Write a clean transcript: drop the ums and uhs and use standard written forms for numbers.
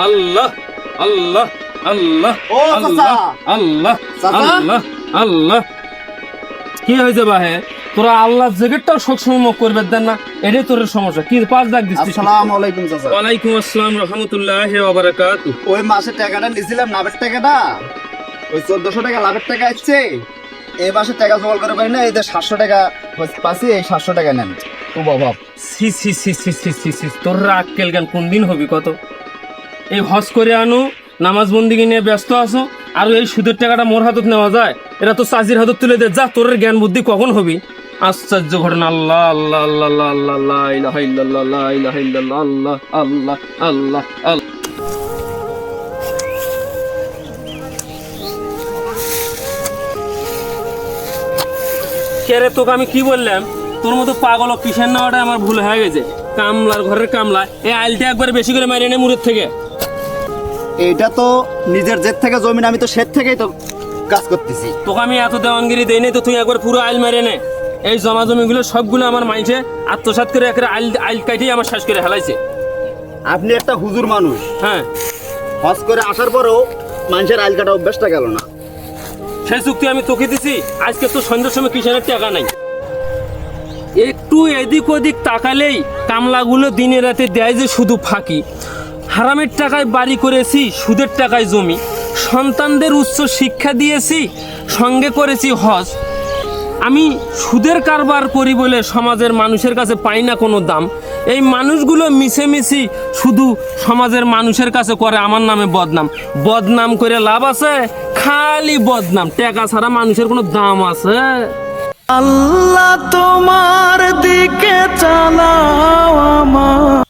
আল্লাহ আল্লাহ আল্লাহ ও চাচা আল্লাহ চাচা? আল্লাহ আল্লাহ। কি হয়েছে বাহে, তোরা আল্লাহ জেকেটটাও সবসময় মুখ করবে দেন না, এটাই তোর সমস্যা। কি পাঁচ ডাক দিচ্ছিস? আসসালামু আলাইকুম চাচা। ওয়ালাইকুম আসসালাম রহমতুল্লাহি ওয়া বারাকাতুহু। ওই মাসে টাকাটা নিছিলাম লাভের টাকাটা, ওই 1400 টাকা লাভের টাকা আসছে। এই মাসে টাকা জমা করে পাই না, এই যে 700 টাকা পাচ্ছি, এই 700 টাকা নেন। ও বাবা, সি সি সি সি সি সি সি, তোর আক্কেল জ্ঞান কোন দিন হবি কত? এই হজ করে আনো, নামাজ বন্দিকে নিয়ে ব্যস্ত আছো, আর এই সুদের টাকাটা মোর হাতত নেওয়া যায়? এটা তো চাষির হাতত তুলে দে, যা তোর জ্ঞান বুদ্ধি কখন হবি? আশ্চর্য ঘটনা। আল্লাহ আল্লাহ আল্লাহ আল্লাহ আল্লাহ লা ইলাহা ইল্লাল্লাহ লা ইলাহা ইল্লাল্লাহ আল্লাহ আল্লাহ আল্লাহ আল্লাহ। কে রে, তোকে আমি কি বললাম? তোর মতো পাগল কিসের নেওয়াটা আমার ভুল হয়ে গেছে। কামলার ঘরের কামলা, এই আইলটা একবার বেশি করে মারিয়ে নে মুরের থেকে। এইটা তো নিজের জেদ থেকে জমিন, আমি তো সের থেকেই তো কাজ করতেছি। তোকে আমি এত দেওয়ানগিরি দেই নাই তো, তুই একবার পুরো আইল মেরে নে। এই জমা জমিগুলো সবগুলো আমার মাইছে আত্মসাৎ করে একটা আইল আইল কাটিয়ে আমার শেষ করে হেলাইছে। আপনি একটা হুজুর মানুষ, হ্যাঁ, হজ করে আসার পরেও মানুষের আইল কাটা অভ্যাসটা গেল না। সেই চুক্তি আমি তোকে দিছি। আজকে তো সন্ধ্যার সময় কিষানের টাকা নাই। একটু এদিক ওদিক তাকালেই কামলাগুলো দিনে রাতে দেয় যে শুধু ফাঁকি। হারামের টাকায় বাড়ি করেছি, সুদের টাকায় জমি, সন্তানদের উচ্চ শিক্ষা দিয়েছি, সঙ্গে করেছি হজ। আমি সুদের কারবার করি বলে সমাজের মানুষের কাছে পাই না কোনো দাম। এই মানুষগুলো মিছেমিছি শুধু সমাজের মানুষের কাছে করে আমার নামে বদনাম। বদনাম করে লাভ আছে? খালি বদনাম, টাকা ছাড়া মানুষের কোনো দাম আছে? আল্লাহ তোমার দিকে চালাও আমার